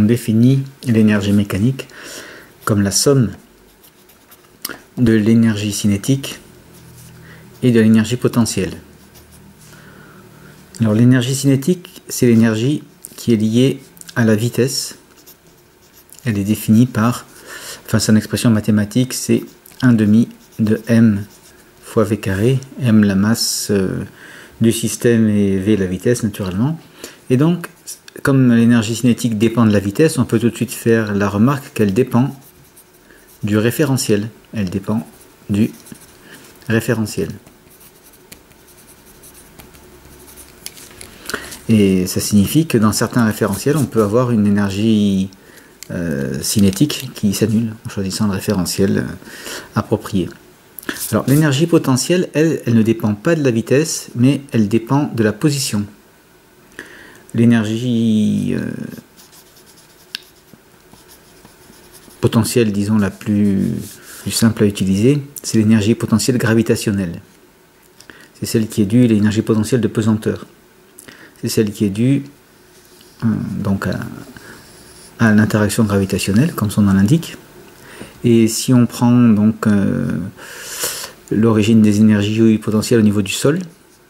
définit l'énergie mécanique comme la somme de l'énergie cinétique et de l'énergie potentielle. Alors l'énergie cinétique, c'est l'énergie qui est liée à la vitesse. Elle est définie par, son expression mathématique, c'est 1/2 de m fois v carré, m la masse du système et v la vitesse naturellement. Et donc, comme l'énergie cinétique dépend de la vitesse, on peut tout de suite faire la remarque qu'elle dépend du référentiel. Elle dépend du référentiel. Et ça signifie que dans certains référentiels, on peut avoir une énergie cinétique qui s'annule en choisissant le référentiel approprié. Alors l'énergie potentielle, elle ne dépend pas de la vitesse, mais elle dépend de la position. L'énergie potentielle, disons, la plus simple à utiliser, c'est l'énergie potentielle gravitationnelle. C'est celle qui est due à l'énergie potentielle de pesanteur. C'est celle qui est due donc à l'interaction gravitationnelle, comme son nom l'indique. Et si on prend donc l'origine des énergies potentielles au niveau du sol,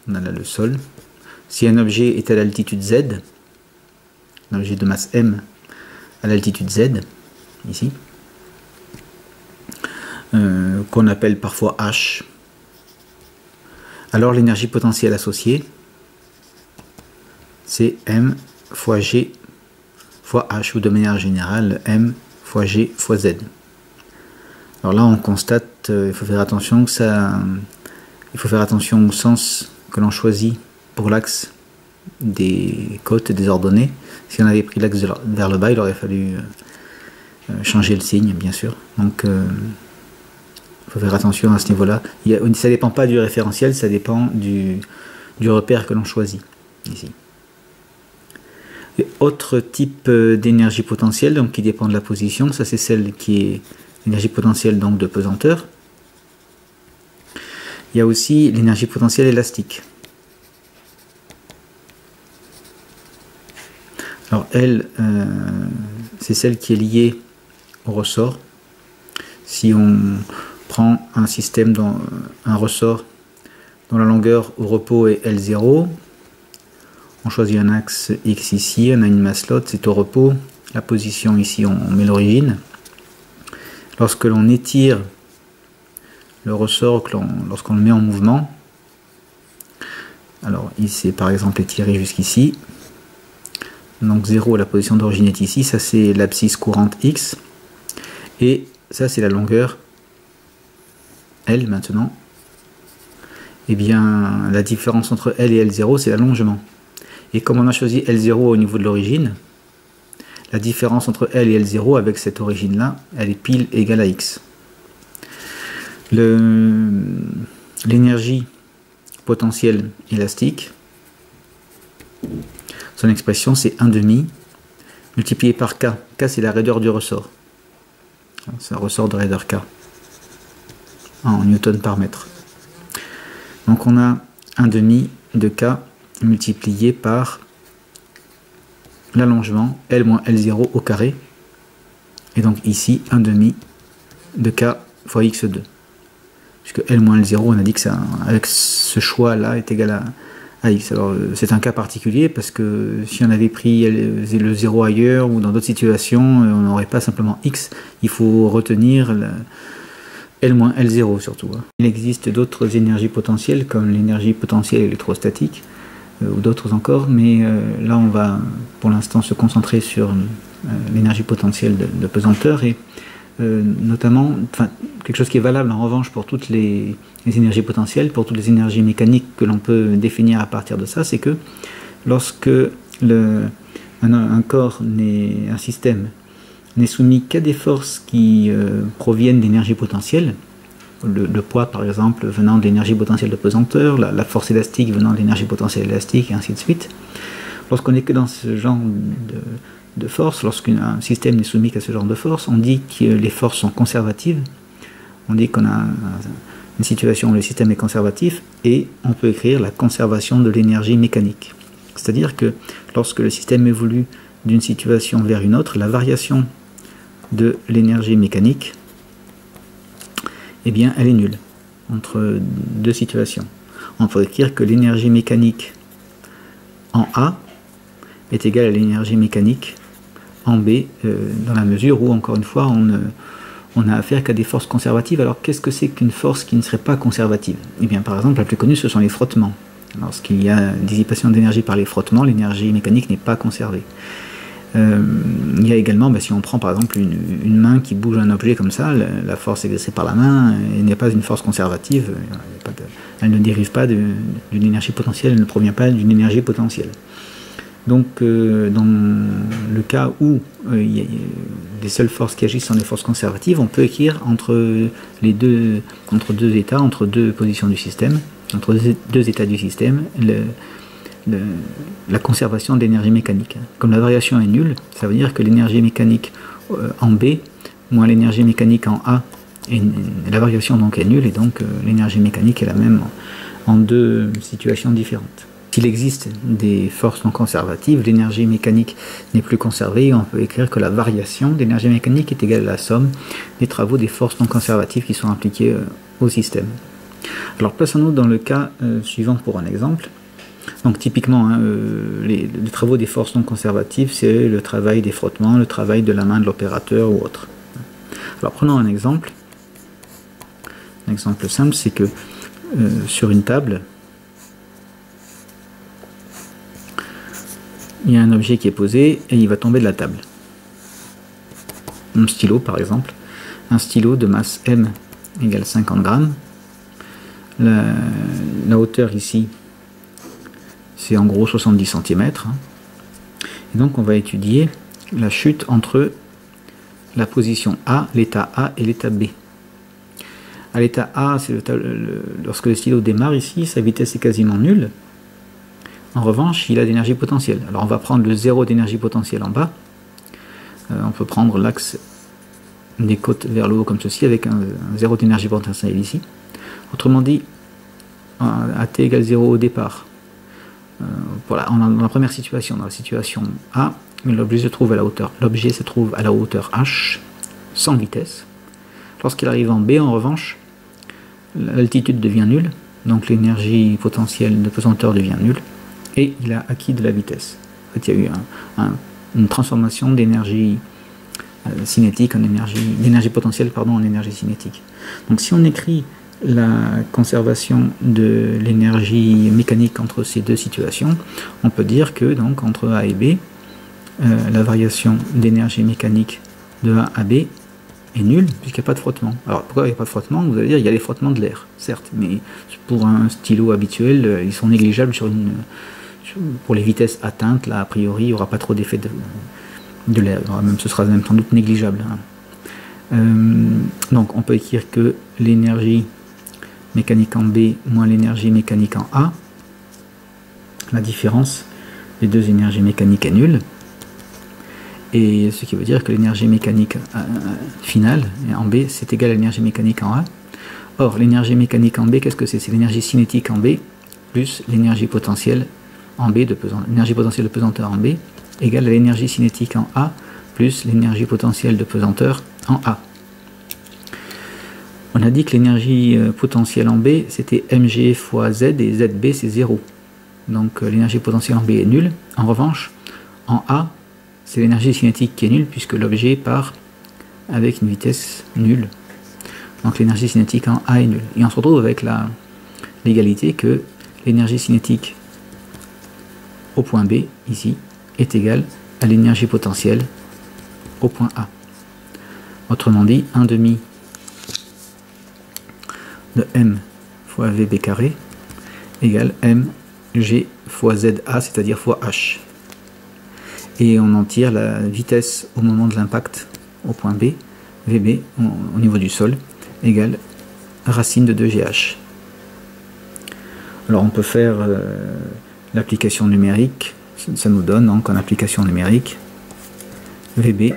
on a là le sol. Si un objet est à l'altitude z, un objet de masse m à l'altitude z, ici, qu'on appelle parfois h, alors l'énergie potentielle associée, c'est m fois g fois h, ou de manière générale m fois g fois z. Alors là on constate, il faut faire attention que il faut faire attention au sens que l'on choisit pour l'axe des côtes et des ordonnées. Si on avait pris l'axe vers le bas, il aurait fallu changer le signe, bien sûr. Donc il faut faire attention à ce niveau-là. Ça ne dépend pas du référentiel, ça dépend du repère que l'on choisit ici. Et autre type d'énergie potentielle, donc qui dépend de la position, ça c'est celle qui est l'énergie potentielle donc de pesanteur. Il y a aussi l'énergie potentielle élastique. Alors elle, c'est celle qui est liée au ressort. Si on prend un système, un ressort dont la longueur au repos est L0, on choisit un axe X ici, on a une masse lot, c'est au repos. La position ici, on met l'origine. Lorsque l'on étire le ressort, lorsqu'on le met en mouvement, alors il s'est par exemple étiré jusqu'ici, donc 0, la position d'origine est ici, ça c'est l'abscisse courante X, et ça c'est la longueur L maintenant. Et bien la différence entre L et L0 c'est l'allongement. Et comme on a choisi L0 au niveau de l'origine, la différence entre L et L0 avec cette origine là, elle est pile égale à X. L'énergie potentielle élastique, son expression c'est 1/2 multiplié par K. K c'est la raideur du ressort. C'est un ressort de raideur K en newton par mètre. Donc on a 1/2 de K multiplié par l'allongement L moins L0 au carré. Et donc ici 1/2 de K fois X2. Puisque L moins L0, on a dit que ça, avec ce choix-là, est égal à X. Alors c'est un cas particulier parce que si on avait pris le 0 ailleurs ou dans d'autres situations, on n'aurait pas simplement X. Il faut retenir L moins L0 surtout. Il existe d'autres énergies potentielles comme l'énergie potentielle électrostatique ou d'autres encore, mais là on va pour l'instant se concentrer sur l'énergie potentielle de pesanteur et notamment, quelque chose qui est valable en revanche pour toutes les énergies potentielles, pour toutes les énergies mécaniques que l'on peut définir à partir de ça, c'est que lorsque un corps, un système, n'est soumis qu'à des forces qui proviennent d'énergie potentielle, le poids par exemple venant de l'énergie potentielle de pesanteur, la force élastique venant de l'énergie potentielle élastique, et ainsi de suite, lorsqu'on n'est que dans ce genre de force, lorsqu'un système n'est soumis qu'à ce genre de force, on dit que les forces sont conservatives, on dit qu'on a une situation où le système est conservatif, et on peut écrire la conservation de l'énergie mécanique. C'est-à-dire que lorsque le système évolue d'une situation vers une autre, la variation de l'énergie mécanique, eh bien, elle est nulle entre deux situations. On peut écrire que l'énergie mécanique en A est égale à l'énergie mécanique en B, dans la mesure où, encore une fois, on n'a affaire qu'à des forces conservatives. Alors, qu'est-ce que c'est qu'une force qui ne serait pas conservative? Eh bien, par exemple, la plus connue, ce sont les frottements. Lorsqu'il y a dissipation d'énergie par les frottements, l'énergie mécanique n'est pas conservée. Il y a également, si on prend par exemple une main qui bouge un objet comme ça, la force exercée par la main n'est pas une force conservative, elle ne dérive pas d'une énergie potentielle, elle ne provient pas d'une énergie potentielle. Donc dans le cas où il y a les seules forces qui agissent sont des forces conservatives, on peut écrire entre deux états, entre deux positions du système, entre deux états du système, la conservation d'énergie mécanique. Comme la variation est nulle, ça veut dire que l'énergie mécanique en B moins l'énergie mécanique en A, et la variation donc est nulle, et donc l'énergie mécanique est la même en deux situations différentes. S'il existe des forces non conservatives, l'énergie mécanique n'est plus conservée, et on peut écrire que la variation d'énergie mécanique est égale à la somme des travaux des forces non conservatives qui sont appliquées au système. Alors plaçons-nous dans le cas suivant pour un exemple. Donc typiquement, les travaux des forces non conservatives, c'est le travail des frottements, le travail de la main de l'opérateur ou autre. Alors prenons un exemple. Un exemple simple, c'est que sur une table, il y a un objet qui est posé et il va tomber de la table. Un stylo par exemple. Un stylo de masse M égale 50 grammes. La hauteur ici, c'est en gros 70 cm. Et donc on va étudier la chute entre la position A, l'état A et l'état B. À l'état A, c'est lorsque le stylo démarre ici, sa vitesse est quasiment nulle. En revanche, il a d'énergie potentielle. Alors on va prendre le zéro d'énergie potentielle en bas. On peut prendre l'axe des côtes vers le haut comme ceci, avec un zéro d'énergie potentielle ici. Autrement dit, à t égale 0 au départ, voilà, dans la première situation, dans la situation A, l'objet se trouve à la hauteur h, sans vitesse. Lorsqu'il arrive en B, en revanche, l'altitude devient nulle, donc l'énergie potentielle de pesanteur devient nulle, et il a acquis de la vitesse. En fait, il y a eu une transformation d'énergie cinétique d'énergie potentielle en énergie cinétique. Donc si on écrit la conservation de l'énergie mécanique entre ces deux situations, on peut dire que donc entre A et B, la variation d'énergie mécanique de A à B est nulle puisqu'il n'y a pas de frottement. Alors pourquoi il n'y a pas de frottement? Vous allez dire il y a les frottements de l'air, certes, mais pour un stylo habituel, ils sont négligeables pour les vitesses atteintes. Là, a priori, il n'y aura pas trop d'effet de l'air. Ce sera même sans doute négligeable. Donc on peut écrire que l'énergie mécanique en B moins l'énergie mécanique en A, la différence des deux énergies mécaniques est nulle, et ce qui veut dire que l'énergie mécanique finale en B c'est égal à l'énergie mécanique en A. Or l'énergie mécanique en B, qu'est-ce que c'est? C'est l'énergie cinétique en B plus l'énergie potentielle en B l'énergie potentielle de pesanteur en B égale à l'énergie cinétique en A plus l'énergie potentielle de pesanteur en A. On a dit que l'énergie potentielle en B, c'était mg fois z, et zb, c'est 0. Donc l'énergie potentielle en B est nulle. En revanche, en A, c'est l'énergie cinétique qui est nulle, puisque l'objet part avec une vitesse nulle. Donc l'énergie cinétique en A est nulle. Et on se retrouve avec l'égalité que l'énergie cinétique au point B, ici, est égale à l'énergie potentielle au point A. Autrement dit, 1/2 de m fois vb carré égale mg fois za, c'est-à-dire fois h. Et on en tire la vitesse au moment de l'impact au point B, vb, au niveau du sol, égale racine de 2gh. Alors on peut faire l'application numérique, ça nous donne donc en application numérique vb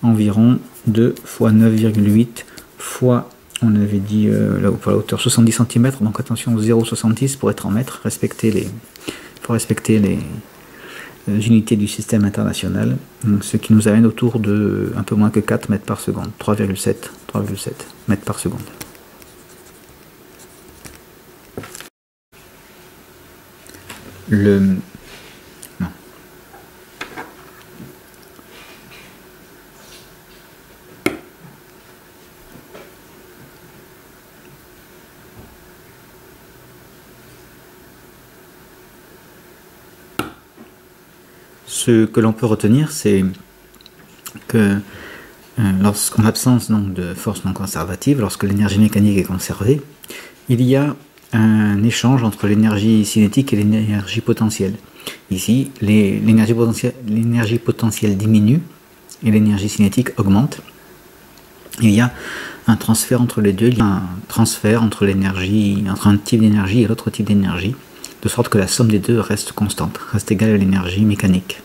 environ 2 fois 9,8 fois, on avait dit pour la hauteur 70 cm, donc attention 0,70 pour être en mètres, il faut respecter unités du système international, ce qui nous amène autour de un peu moins que 4 mètres par seconde, 3,7 mètres par seconde. Non. Ce que l'on peut retenir, c'est que lorsqu'en l'absence de force non conservative, lorsque l'énergie mécanique est conservée, il y a un échange entre l'énergie cinétique et l'énergie potentielle. Ici, l'énergie potentielle diminue et l'énergie cinétique augmente. Il y a un transfert entre les deux, il y a un transfert entre un type d'énergie et l'autre type d'énergie, de sorte que la somme des deux reste constante, reste égale à l'énergie mécanique.